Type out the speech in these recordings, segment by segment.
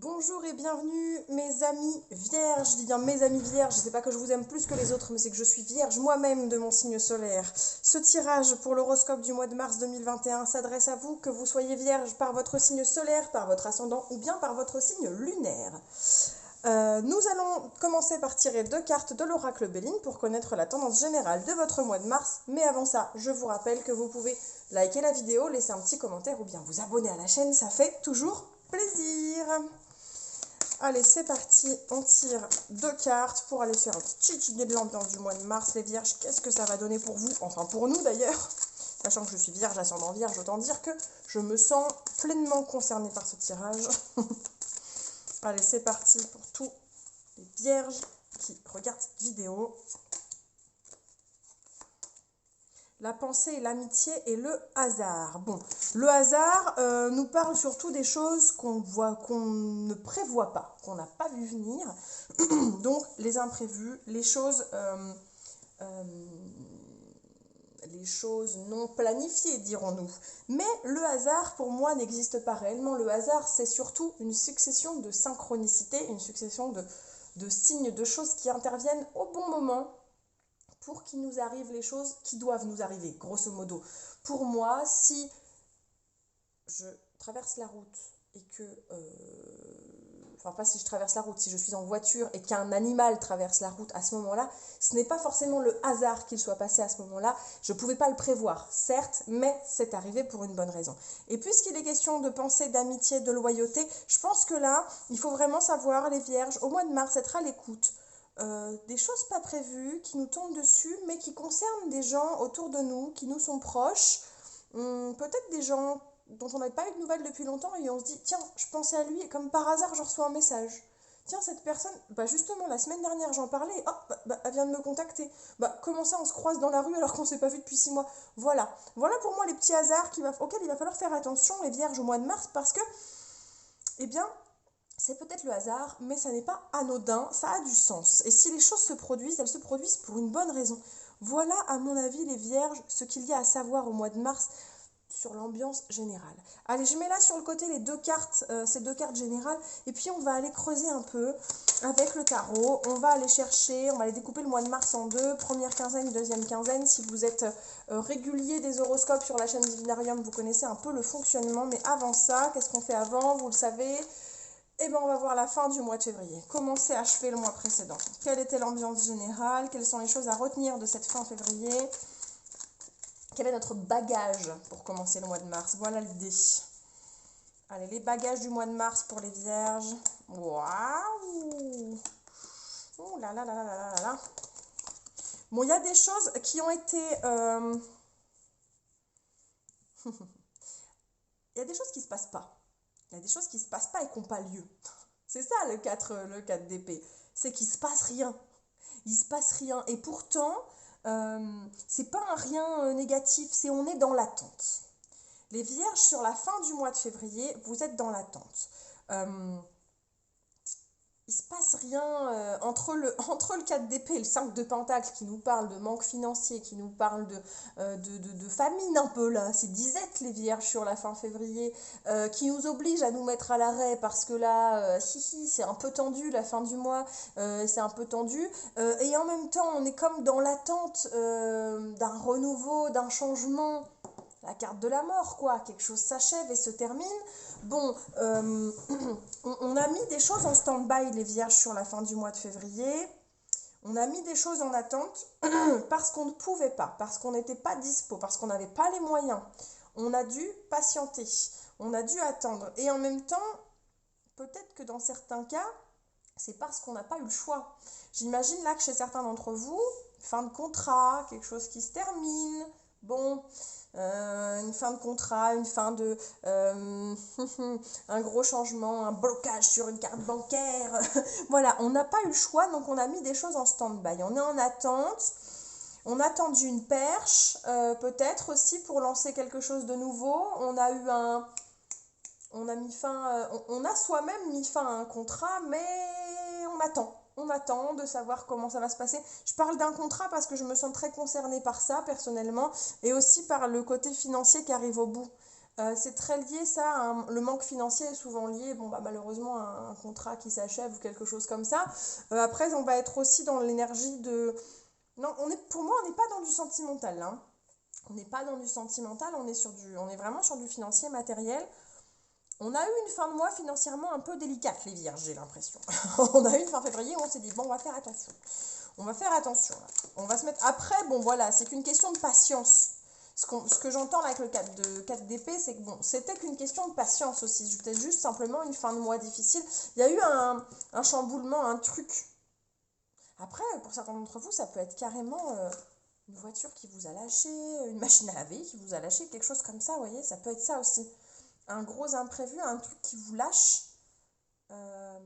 Bonjour et bienvenue mes amis vierges, je dis bien mes amis vierges, c'est pas que je vous aime plus que les autres, mais c'est que je suis vierge moi-même de mon signe solaire. Ce tirage pour l'horoscope du mois de mars 2021 s'adresse à vous, que vous soyez vierge par votre signe solaire, par votre ascendant ou bien par votre signe lunaire. Nous allons commencer par tirer deux cartes de l'oracle Béline pour connaître la tendance générale de votre mois de mars, mais avant ça, je vous rappelle que vous pouvez liker la vidéo, laisser un petit commentaire ou bien vous abonner à la chaîne, ça fait toujours plaisir. Allez, c'est parti, on tire deux cartes pour aller faire une petite idée de l'ambiance du mois de mars. Les vierges, qu'est-ce que ça va donner pour vous? Enfin, pour nous d'ailleurs. Sachant que je suis vierge, ascendant vierge, autant dire que je me sens pleinement concernée par ce tirage. Allez, c'est parti pour tous les vierges qui regardent cette vidéo. La pensée et l'amitié et le hasard. Bon, le hasard nous parle surtout des choses qu'on ne prévoit pas, qu'on n'a pas vu venir. Donc, les imprévus, les choses non planifiées, dirons-nous. Mais le hasard, pour moi, n'existe pas réellement. Le hasard, c'est surtout une succession de synchronicités, une succession de signes, de choses qui interviennent au bon moment, pour qu'il nous arrive les choses qui doivent nous arriver, grosso modo. Pour moi, si je traverse la route et que... enfin, pas si je traverse la route, si je suis en voiture et qu'un animal traverse la route à ce moment-là, ce n'est pas forcément le hasard qu'il soit passé à ce moment-là. Je ne pouvais pas le prévoir, certes, mais c'est arrivé pour une bonne raison. Et puisqu'il est question de pensée, d'amitié, de loyauté, je pense que là, il faut vraiment savoir, les vierges, au mois de mars, être à l'écoute. Des choses pas prévues qui nous tombent dessus, mais qui concernent des gens autour de nous, qui nous sont proches, peut-être des gens dont on n'avait pas eu de nouvelles depuis longtemps, et on se dit, tiens, je pensais à lui, et comme par hasard, je reçois un message. Tiens, cette personne, bah justement, la semaine dernière, j'en parlais, et hop, elle vient de me contacter. Bah, comment ça, on se croise dans la rue alors qu'on s'est pas vu depuis 6 mois? Voilà. Voilà pour moi les petits hasards auxquels il va falloir faire attention, les vierges, au mois de mars, parce que, eh bien, c'est peut-être le hasard, mais ça n'est pas anodin, ça a du sens. Et si les choses se produisent, elles se produisent pour une bonne raison. Voilà, à mon avis, les vierges, ce qu'il y a à savoir au mois de mars sur l'ambiance générale. Allez, je mets là sur le côté les deux cartes, ces deux cartes générales, et puis on va aller creuser un peu avec le tarot. On va aller chercher, on va aller découper le mois de mars en deux, première quinzaine, deuxième quinzaine. Si vous êtes régulier des horoscopes sur la chaîne Divinarium, vous connaissez un peu le fonctionnement, mais avant ça, qu'est-ce qu'on fait avant? Vous le savez. Eh bien, on va voir la fin du mois de février. Comment s'est achevé le mois précédent? Quelle était l'ambiance générale? Quelles sont les choses à retenir de cette fin février? Quel est notre bagage pour commencer le mois de mars? Voilà l'idée. Allez, les bagages du mois de mars pour les vierges. Waouh! Oh là là là là là là là. Bon, il y a des choses qui ont été... Il y a des choses qui ne se passent pas. Il y a des choses qui ne se passent pas et qui n'ont pas lieu. C'est ça le 4 d'épée. C'est qu'il ne se passe rien. Il ne se passe rien. Et pourtant, c'est pas un rien négatif, c'est on est dans l'attente. Les vierges, sur la fin du mois de février, vous êtes dans l'attente. Il se passe rien entre le 4 d'épée et le 5 de pentacle qui nous parle de manque financier, qui nous parle de famine un peu là, c'est disette les vierges sur la fin février, qui nous oblige à nous mettre à l'arrêt parce que là, c'est un peu tendu la fin du mois, c'est un peu tendu, et en même temps on est comme dans l'attente d'un renouveau, d'un changement. La carte de la mort, quoi. Quelque chose s'achève et se termine. Bon, on a mis des choses en stand-by, les vierges, sur la fin du mois de février. On a mis des choses en attente parce qu'on ne pouvait pas, parce qu'on n'était pas dispo, parce qu'on n'avait pas les moyens. On a dû patienter, on a dû attendre. Et en même temps, peut-être que dans certains cas, c'est parce qu'on n'a pas eu le choix. J'imagine là que chez certains d'entre vous, fin de contrat, quelque chose qui se termine. Bon, une fin de contrat, une fin de... un gros changement, un blocage sur une carte bancaire. Voilà, on n'a pas eu le choix, donc on a mis des choses en stand-by. On est en attente, on a tendu une perche, peut-être aussi pour lancer quelque chose de nouveau. On a eu un... On a mis fin... on a soi-même mis fin à un contrat, mais on attend. On attend de savoir comment ça va se passer. Je parle d'un contrat parce que je me sens très concernée par ça, personnellement, et aussi par le côté financier qui arrive au bout. C'est très lié, ça, le manque financier est souvent lié, bon, bah, malheureusement, à un contrat qui s'achève ou quelque chose comme ça. Après, on va être aussi dans l'énergie de... Non, pour moi, on n'est pas dans du sentimental, hein. On n'est pas dans du sentimental, on est vraiment sur du financier matériel. On a eu une fin de mois financièrement un peu délicate, les vierges, j'ai l'impression. On a eu une fin février où on s'est dit, bon, on va faire attention. On va faire attention, là. On va se mettre... Après, bon, voilà, c'est qu'une question de patience. Ce que j'entends là avec le 4 d'épée, c'est que bon, c'était qu'une question de patience aussi. C'était juste simplement une fin de mois difficile. Il y a eu un chamboulement, un truc. Après, pour certains d'entre vous, ça peut être carrément une voiture qui vous a lâché, une machine à laver qui vous a lâché, quelque chose comme ça, vous voyez, ça peut être ça aussi. Un gros imprévu, un truc qui vous lâche. Euh,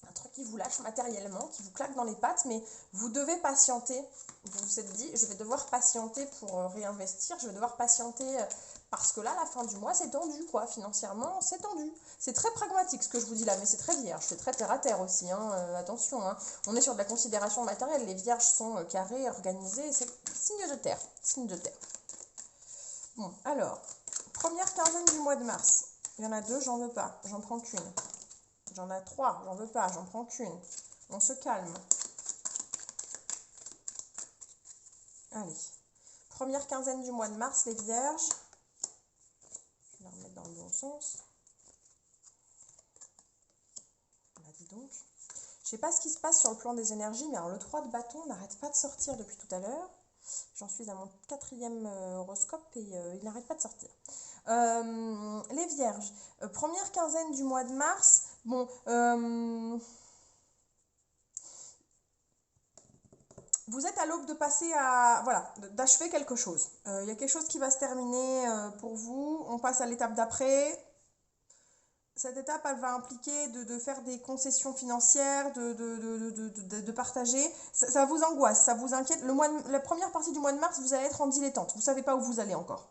un truc qui vous lâche matériellement, qui vous claque dans les pattes, mais vous devez patienter. Vous vous êtes dit, je vais devoir patienter pour réinvestir, je vais devoir patienter parce que là, la fin du mois, c'est tendu, quoi. Financièrement, c'est tendu. C'est très pragmatique ce que je vous dis là, mais c'est très vierge, c'est très terre à terre aussi, hein. Attention, hein. On est sur de la considération matérielle, les vierges sont carrées, organisées, c'est signe de terre, signe de terre. Bon, alors, première quinzaine du mois de mars. Il y en a deux, j'en veux pas, j'en prends qu'une. J'en ai trois, j'en veux pas, j'en prends qu'une. On se calme. Allez. Première quinzaine du mois de mars, les vierges. Je vais la remettre dans le bon sens. Bah, dis donc. Je sais pas ce qui se passe sur le plan des énergies, mais alors le 3 de bâton n'arrête pas de sortir depuis tout à l'heure. J'en suis à mon 4e horoscope et il n'arrête pas de sortir. Les vierges, première quinzaine du mois de mars, bon, vous êtes à l'aube de passer à, voilà, d'achever quelque chose. Il y a quelque chose qui va se terminer pour vous, on passe à l'étape d'après. Cette étape, elle va impliquer de faire des concessions financières, de partager. Ça vous angoisse, ça vous inquiète. La première partie du mois de mars, vous allez être en dilettante. Vous ne savez pas où vous allez encore.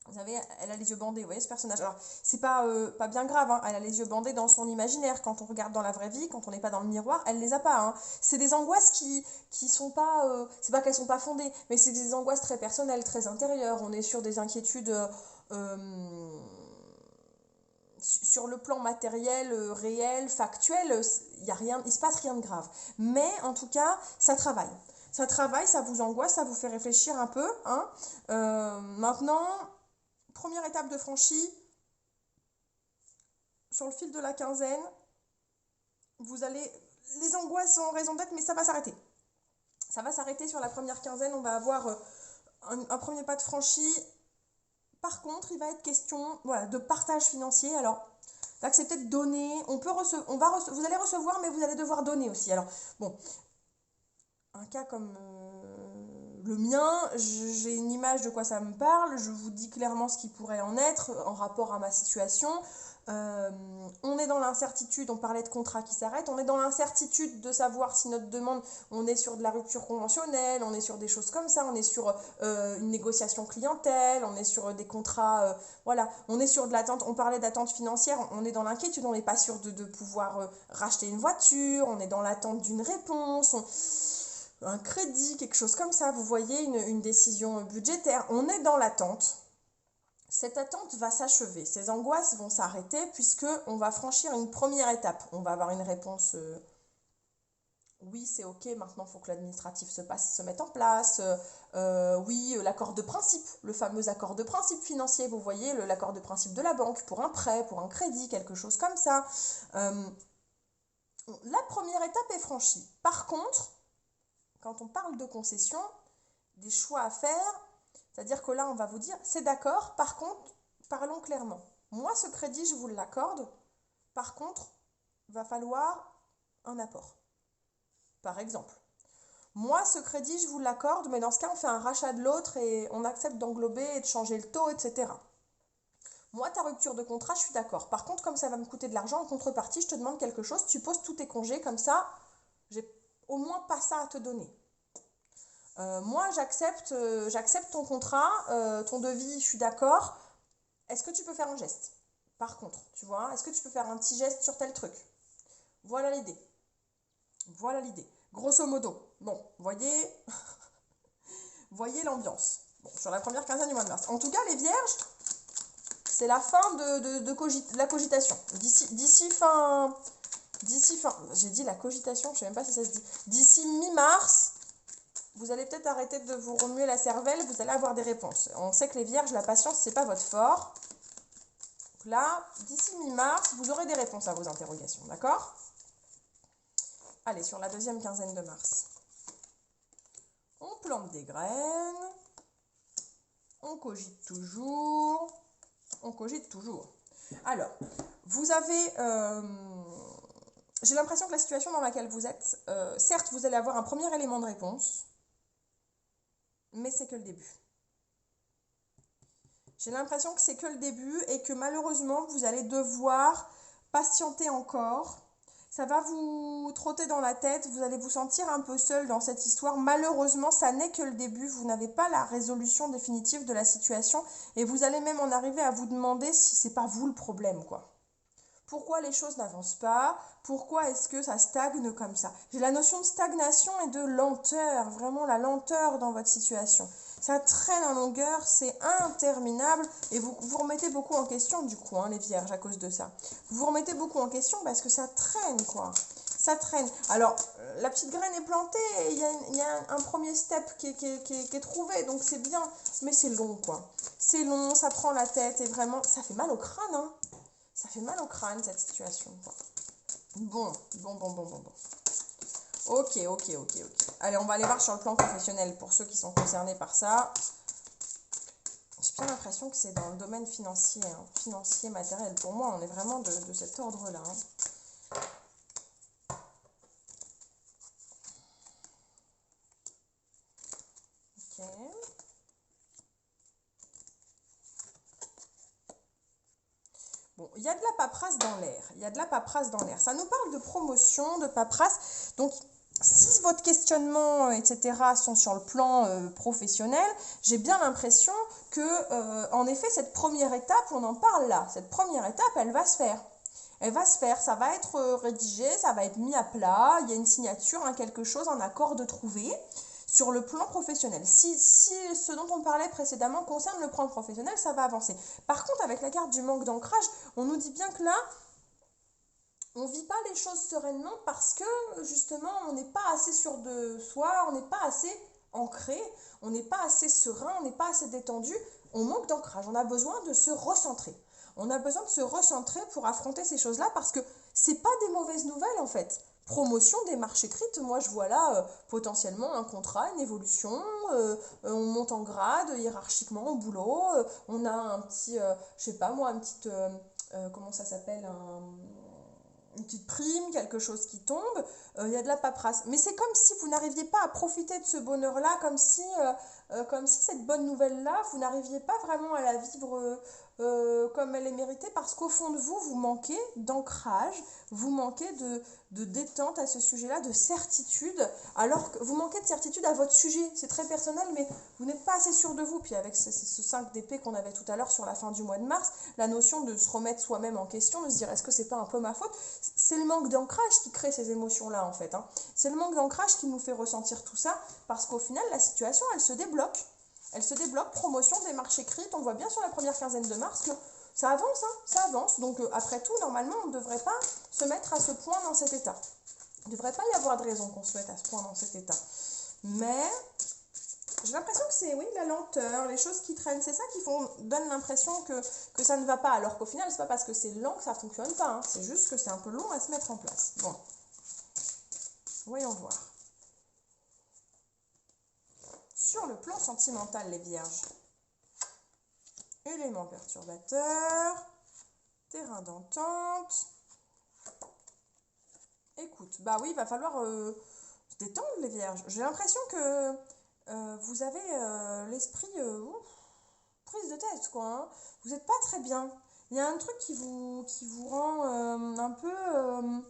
Vous savez, elle a les yeux bandés, vous voyez ce personnage. Alors, c'est pas bien grave, hein. Elle a les yeux bandés dans son imaginaire. Quand on regarde dans la vraie vie, quand on n'est pas dans le miroir, elle les a pas, hein. C'est des angoisses qui sont pas... c'est pas qu'elles sont pas fondées, mais c'est des angoisses très personnelles, très intérieures. On est sur des inquiétudes... sur le plan matériel, réel, factuel, il se passe rien de grave. Mais en tout cas, ça travaille. Ça travaille, ça vous angoisse, ça vous fait réfléchir un peu, hein. Maintenant, première étape de franchie, sur le fil de la quinzaine, vous allez... Les angoisses ont raison d'être, mais ça va s'arrêter. Ça va s'arrêter sur la première quinzaine, on va avoir un premier pas de franchi. Par contre, il va être question, voilà, de partage financier. Alors, d'accepter de donner. Vous allez recevoir, mais vous allez devoir donner aussi. Alors, bon, un cas comme le mien, j'ai une image de quoi ça me parle. Je vous dis clairement ce qui pourrait en être en rapport à ma situation. On est dans l'incertitude, on parlait de contrat qui s'arrête, on est dans l'incertitude de savoir si notre demande, on est sur de la rupture conventionnelle, on est sur des choses comme ça, on est sur une négociation clientèle, on est sur des contrats, voilà, on est sur de l'attente, on parlait d'attente financière, on est dans l'inquiétude, on n'est pas sûr de pouvoir racheter une voiture, on est dans l'attente d'une réponse, un crédit, quelque chose comme ça, vous voyez, une décision budgétaire, on est dans l'attente. Cette attente va s'achever, ces angoisses vont s'arrêter puisque on va franchir une première étape. On va avoir une réponse oui, c'est ok, maintenant il faut que l'administratif se mette en place. Oui, l'accord de principe, le fameux accord de principe financier, vous voyez, l'accord de principe de la banque pour un prêt, pour un crédit, quelque chose comme ça. La première étape est franchie. Par contre, quand on parle de concession, des choix à faire, c'est-à-dire que là, on va vous dire, c'est d'accord, par contre, parlons clairement. Moi, ce crédit, je vous l'accorde. Par contre, il va falloir un apport. Par exemple. Moi, ce crédit, je vous l'accorde, mais dans ce cas, on fait un rachat de l'autre et on accepte d'englober et de changer le taux, etc. Moi, ta rupture de contrat, je suis d'accord. Par contre, comme ça va me coûter de l'argent, en contrepartie, je te demande quelque chose, tu poses tous tes congés, comme ça, j'ai au moins pas ça à te donner. Moi, j'accepte ton contrat, ton devis, je suis d'accord. Est-ce que tu peux faire un geste? Par contre, tu vois, est-ce que tu peux faire un petit geste sur tel truc? Voilà l'idée. Voilà l'idée. Grosso modo, bon, voyez l'ambiance. Bon, sur la première quinzaine du mois de mars. En tout cas, les vierges, c'est la fin de la cogitation. D'ici fin... J'ai dit la cogitation, je ne sais même pas si ça se dit. D'ici mi-mars, vous allez peut-être arrêter de vous remuer la cervelle, vous allez avoir des réponses. On sait que les vierges, la patience, c'est pas votre fort. Donc là, d'ici mi-mars, vous aurez des réponses à vos interrogations, d'accord? Allez, sur la deuxième quinzaine de mars. On plante des graines. On cogite toujours. On cogite toujours. Alors, vous avez... j'ai l'impression que la situation dans laquelle vous êtes, certes, vous allez avoir un premier élément de réponse, mais c'est que le début. J'ai l'impression que c'est que le début et que malheureusement, vous allez devoir patienter encore. Ça va vous trotter dans la tête, vous allez vous sentir un peu seul dans cette histoire. Malheureusement, ça n'est que le début, vous n'avez pas la résolution définitive de la situation et vous allez même en arriver à vous demander si c'est pas vous le problème, quoi. Pourquoi les choses n'avancent pas? Pourquoi est-ce que ça stagne comme ça? J'ai la notion de stagnation et de lenteur, vraiment la lenteur dans votre situation. Ça traîne en longueur, c'est interminable et vous vous remettez beaucoup en question du coup, hein, les vierges, à cause de ça. Vous vous remettez beaucoup en question parce que ça traîne, quoi. Ça traîne. Alors, la petite graine est plantée et il y a un premier step qui est trouvé, donc c'est bien, mais c'est long, quoi. C'est long, ça prend la tête et vraiment, ça fait mal au crâne, hein. Ça fait mal au crâne, cette situation, quoi. Bon. Ok. Allez, on va aller voir sur le plan professionnel pour ceux qui sont concernés par ça. J'ai bien l'impression que c'est dans le domaine financier, hein, financier, matériel. Pour moi, on est vraiment de cet ordre-là. Hein. Ok. Bon, il y a de la paperasse dans l'air. Ça nous parle de promotion, de paperasse. Donc, si votre questionnement, etc., sont sur le plan professionnel, j'ai bien l'impression que, en effet, cette première étape, on en parle là. Cette première étape, elle va se faire. Ça va être rédigé, ça va être mis à plat, il y a une signature, hein, quelque chose, un accord de trouver sur le plan professionnel. Si ce dont on parlait précédemment concerne le plan professionnel, ça va avancer. Par contre, avec la carte du manque d'ancrage, on nous dit bien que là, on ne vit pas les choses sereinement parce que justement, on n'est pas assez sûr de soi, on n'est pas assez ancré, on n'est pas assez serein, on n'est pas assez détendu, on manque d'ancrage, on a besoin de se recentrer. On a besoin de se recentrer pour affronter ces choses-là parce que c'est pas des mauvaises nouvelles en fait. Promotion, démarche écrite, moi je vois là potentiellement un contrat, une évolution, on monte en grade hiérarchiquement au boulot, on a un petit, je sais pas moi, un petit, comment ça s'appelle, une petite prime, quelque chose qui tombe, il y a de la paperasse. Mais c'est comme si vous n'arriviez pas à profiter de ce bonheur-là, comme si cette bonne nouvelle-là, vous n'arriviez pas vraiment à la vivre comme elle est méritée, parce qu'au fond de vous, vous manquez d'ancrage, vous manquez de détente à ce sujet-là, de certitude, alors que vous manquez de certitude à votre sujet. C'est très personnel, mais vous n'êtes pas assez sûr de vous. Puis avec ce 5 d'épée qu'on avait tout à l'heure sur la fin du mois de mars, la notion de se remettre soi-même en question, de se dire est-ce que c'est pas un peu ma faute, c'est le manque d'ancrage qui crée ces émotions-là en fait. Hein. C'est le manque d'ancrage qui nous fait ressentir tout ça, parce qu'au final, la situation, elle se débloque. Elle se débloque, promotion, démarche écrite, on voit bien sur la première quinzaine de mars que ça avance, hein, ça avance. Donc après tout, normalement, on ne devrait pas se mettre à ce point dans cet état. Il ne devrait pas y avoir de raison qu'on se mette à ce point dans cet état. Mais j'ai l'impression que c'est, oui, la lenteur, les choses qui traînent, c'est ça qui donne l'impression que ça ne va pas. Alors qu'au final, c'est pas parce que c'est lent que ça ne fonctionne pas. Hein. C'est juste que c'est un peu long à se mettre en place. Bon, voyons voir. Sur le plan sentimental, les vierges. Éléments perturbateurs, terrain d'entente. Écoute, bah oui, il va falloir se détendre, les vierges. J'ai l'impression que vous avez l'esprit prise de tête, quoi. Hein. Vous n'êtes pas très bien. Il y a un truc qui vous rend un peu...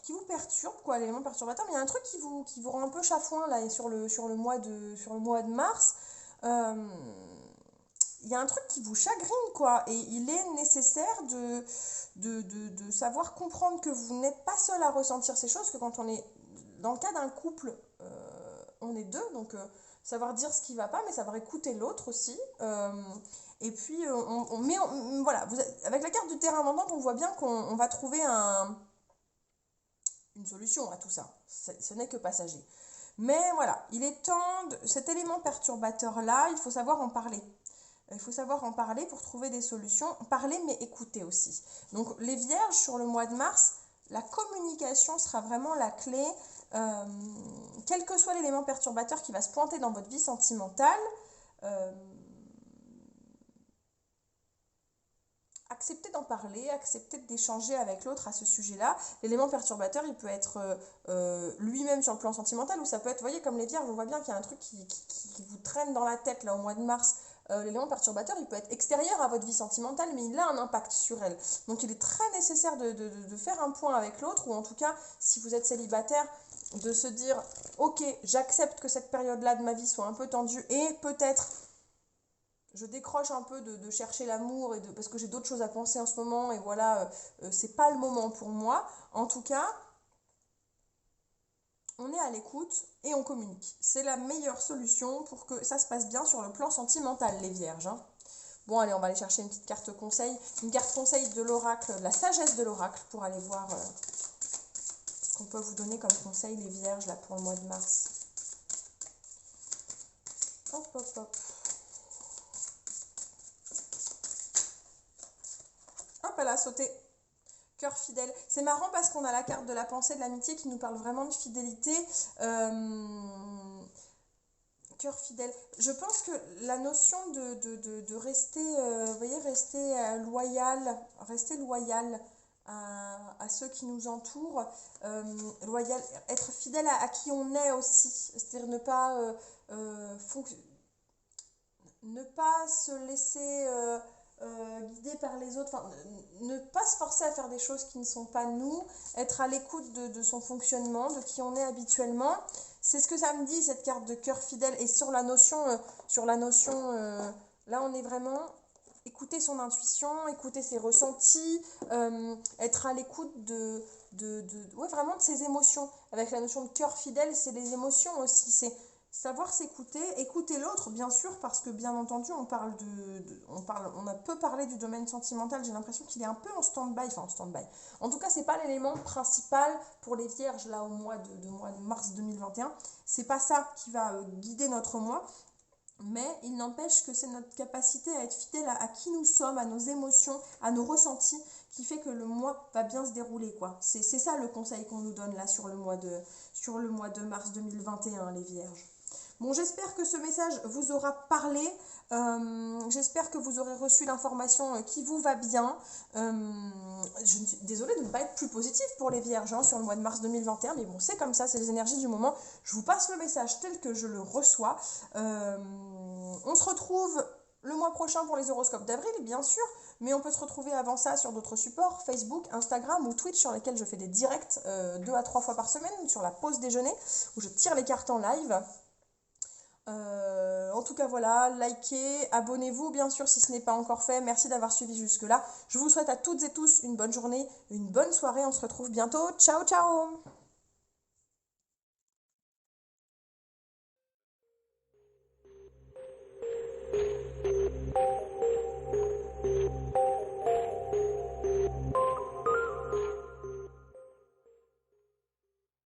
qui vous perturbe, quoi, l'élément perturbateur. Mais il y a un truc qui vous rend un peu chafouin, là, sur le mois de mars. Il y a un truc qui vous chagrine, quoi, et il est nécessaire de savoir comprendre que vous n'êtes pas seul à ressentir ces choses, que quand on est dans le cas d'un couple, on est deux, donc savoir dire ce qui va pas, mais savoir écouter l'autre aussi. Et puis, voilà, avec la carte du terrain d'entente, on voit bien qu'on va trouver une solution à tout ça. Ce n'est que passager. Mais voilà, il est temps, cet élément perturbateur-là, il faut savoir en parler. Il faut savoir en parler pour trouver des solutions. Parler, mais écouter aussi. Donc, les vierges, sur le mois de mars, la communication sera vraiment la clé. Quel que soit l'élément perturbateur qui va se pointer dans votre vie sentimentale, acceptez d'en parler, acceptez d'échanger avec l'autre à ce sujet-là. L'élément perturbateur, il peut être lui-même sur le plan sentimental, ou ça peut être, vous voyez, comme les vierges, on voit bien qu'il y a un truc qui vous traîne dans la tête là au mois de mars. L'élément perturbateur, il peut être extérieur à votre vie sentimentale, mais il a un impact sur elle. Donc il est très nécessaire de faire un point avec l'autre, ou en tout cas, si vous êtes célibataire, de se dire, ok, j'accepte que cette période-là de ma vie soit un peu tendue, et peut-être je décroche un peu de chercher l'amour, parce que j'ai d'autres choses à penser en ce moment, et voilà, c'est pas le moment pour moi. En tout cas, on est à l'écoute et on communique. C'est la meilleure solution pour que ça se passe bien sur le plan sentimental, les vierges. Hein. Bon, allez, on va aller chercher une petite carte conseil. Une carte conseil de l'oracle, de la sagesse de l'oracle, pour aller voir ce qu'on peut vous donner comme conseil, les vierges, là, pour le mois de mars. Hop, hop, hop. Hop, elle a sauté. Cœur fidèle. C'est marrant parce qu'on a la carte de la pensée, de l'amitié qui nous parle vraiment de fidélité. Cœur fidèle. Je pense que la notion de rester, vous voyez, rester loyal à ceux qui nous entourent, être fidèle à qui on est aussi. C'est-à-dire ne pas se laisser guider par les autres, enfin, ne pas se forcer à faire des choses qui ne sont pas nous, être à l'écoute de son fonctionnement, de qui on est habituellement. C'est ce que ça me dit, cette carte de cœur fidèle. Et sur la notion, là on est vraiment écouter son intuition, écouter ses ressentis, être à l'écoute ouais, vraiment de ses émotions. Avec la notion de cœur fidèle, c'est les émotions aussi, c'est savoir s'écouter, écouter l'autre, bien sûr, parce que bien entendu, on a peu parlé du domaine sentimental. J'ai l'impression qu'il est un peu en stand-by, enfin en stand-by. En tout cas, c'est pas l'élément principal pour les vierges là au mois de mars 2021. C'est pas ça qui va guider notre mois. Mais il n'empêche que c'est notre capacité à être fidèle à qui nous sommes, à nos émotions, à nos ressentis, qui fait que le mois va bien se dérouler, quoi. C'est ça le conseil qu'on nous donne là sur le mois de mars 2021, les vierges. Bon, j'espère que ce message vous aura parlé. J'espère que vous aurez reçu l'information qui vous va bien. Je suis désolée de ne pas être plus positive pour les vierges sur le mois de mars 2021, mais bon, c'est comme ça, c'est les énergies du moment. Je vous passe le message tel que je le reçois. On se retrouve le mois prochain pour les horoscopes d'avril, bien sûr, mais on peut se retrouver avant ça sur d'autres supports, Facebook, Instagram ou Twitch, sur lesquels je fais des directs 2 à 3 fois par semaine, sur la pause déjeuner, où je tire les cartes en live. En tout cas voilà, likez, abonnez-vous bien sûr si ce n'est pas encore fait. Merci d'avoir suivi jusque là. Je vous souhaite à toutes et tous une bonne journée, une bonne soirée. On se retrouve bientôt. Ciao ciao.